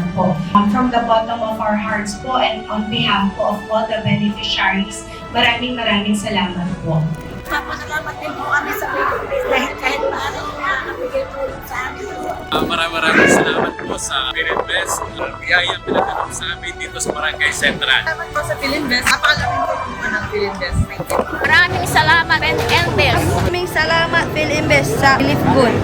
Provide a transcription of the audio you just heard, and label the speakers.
Speaker 1: naman po. From the bottom of our hearts po and on behalf po of all the beneficiaries, maraming salamat po.
Speaker 2: Papasalamat din po kami sa Philippines dahil kahit paano nakakabigay po sa amin.
Speaker 3: Maraming salamat po sa Philinvest. Biyayang pinagkalap sa amin dito sa Barangay Central.
Speaker 4: Salamat po sa Philinvest. Napakalaking tulong ng Philinvest.
Speaker 2: Maraming salamat, Philinvest.
Speaker 5: Maraming salamat, Philinvest, sa Philip Good.